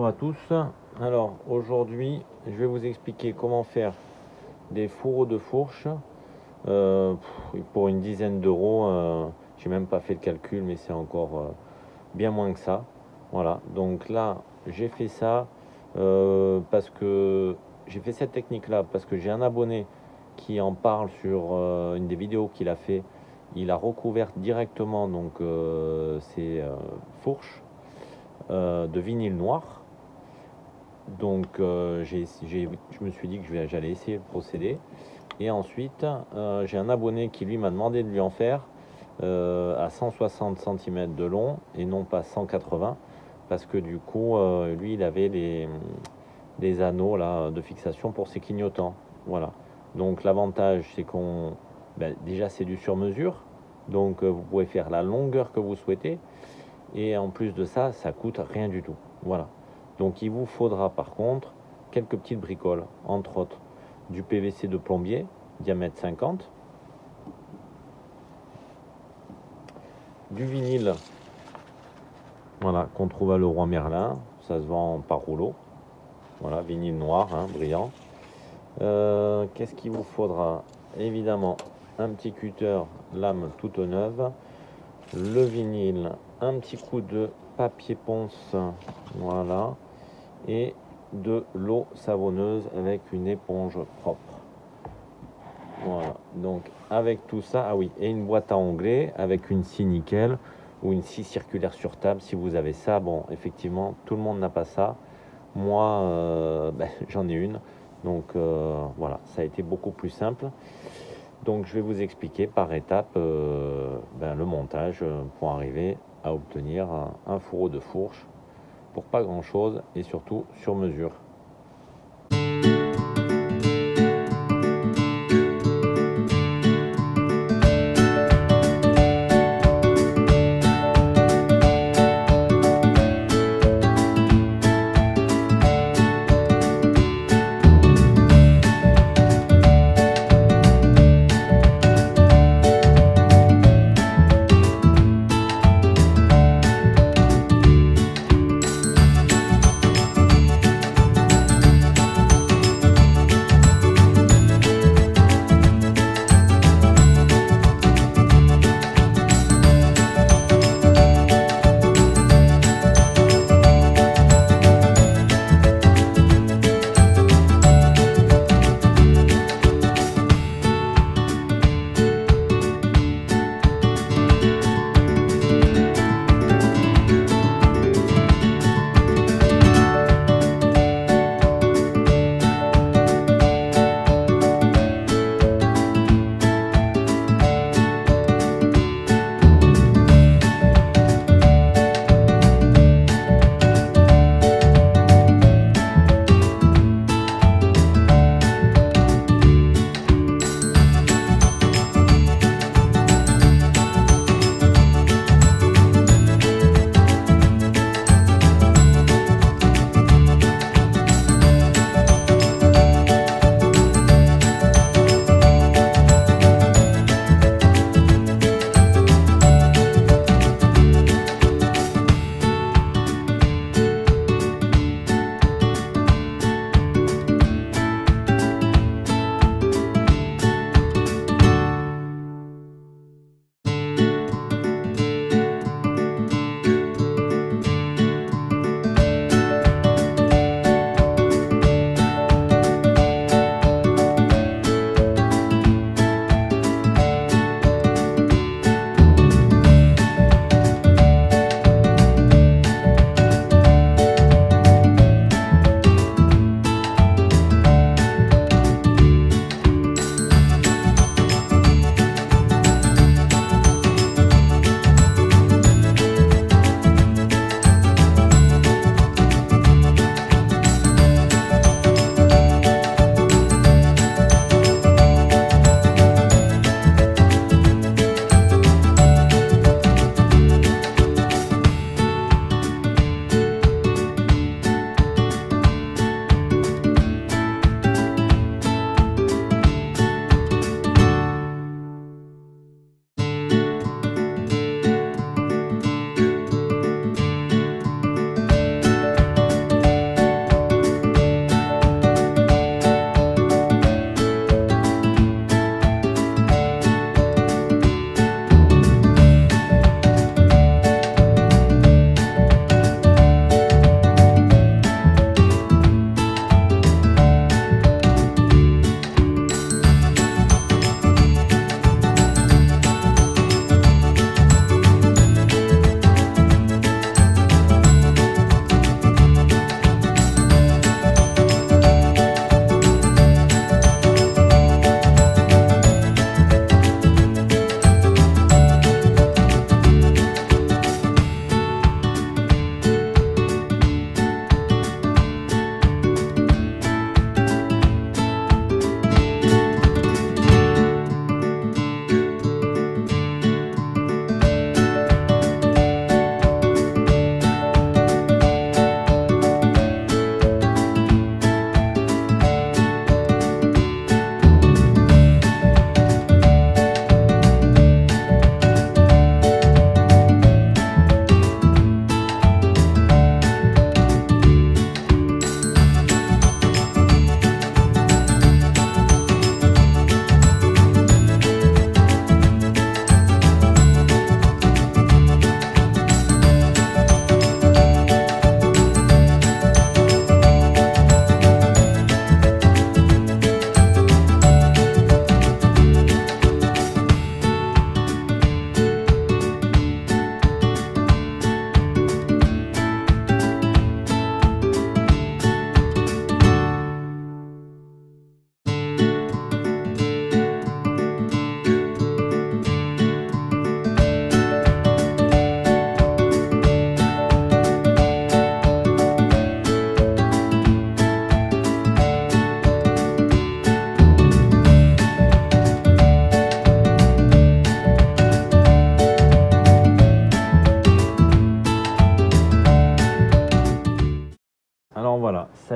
Bonjour à tous. Alors aujourd'hui, je vais vous expliquer comment faire des fourreaux de fourche pour une dizaine d'euros. J'ai même pas fait le calcul, mais c'est encore bien moins que ça. Voilà. Donc là, j'ai fait ça parce que j'ai fait cette technique-là parce que j'ai un abonné qui en parle sur une des vidéos qu'il a fait. Il a recouvert directement donc ces fourches de vinyle noir. Donc je me suis dit que j'allais essayer le procédé. Et ensuite, j'ai un abonné qui lui m'a demandé de lui en faire à 160 cm de long et non pas 180, parce que du coup, lui, il avait les anneaux là, de fixation pour ses clignotants. Voilà. Donc l'avantage, c'est déjà c'est du sur-mesure. Donc vous pouvez faire la longueur que vous souhaitez. Et en plus de ça, ça coûte rien du tout. Voilà. Donc il vous faudra par contre quelques petites bricoles, entre autres du PVC de plombier, diamètre 50, du vinyle, voilà, qu'on trouve à Leroy Merlin, ça se vend par rouleau, voilà, vinyle noir, hein, brillant. Qu'est-ce qu'il vous faudra? Évidemment, un petit cutter, lame toute neuve, le vinyle, un petit coup de papier ponce, voilà, et de l'eau savonneuse avec une éponge propre. Voilà, donc avec tout ça, ah oui, et une boîte à onglets avec une scie nickel ou une scie circulaire sur table si vous avez ça. Bon, effectivement, tout le monde n'a pas ça. Moi, j'en ai une. Donc voilà, ça a été beaucoup plus simple. Donc je vais vous expliquer par étapes le montage pour arriver à obtenir un fourreau de fourche pour pas grand chose et surtout sur mesure.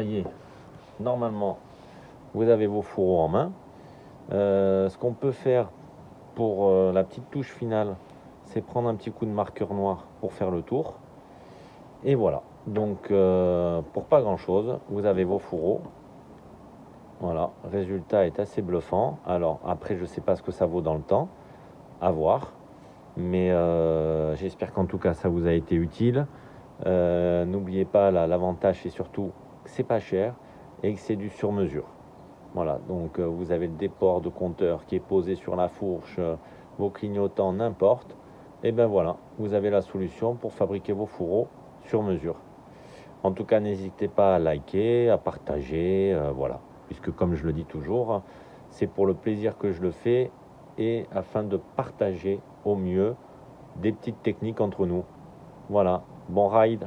ça y est, normalement, vous avez vos fourreaux en main. Ce qu'on peut faire pour la petite touche finale, c'est prendre un petit coup de marqueur noir pour faire le tour. Et voilà. Donc, pour pas grand-chose, vous avez vos fourreaux. Voilà, le résultat est assez bluffant. Alors, après, je ne sais pas ce que ça vaut dans le temps, à voir. Mais j'espère qu'en tout cas, ça vous a été utile. N'oubliez pas, l'avantage, c'est surtout que c'est pas cher et que c'est du sur-mesure. Voilà, donc vous avez le déport de compteur qui est posé sur la fourche, vos clignotants, n'importe. Et ben voilà, vous avez la solution pour fabriquer vos fourreaux sur mesure. En tout cas, n'hésitez pas à liker, à partager, voilà. Puisque comme je le dis toujours, c'est pour le plaisir que je le fais et afin de partager au mieux des petites techniques entre nous. Voilà, bon ride!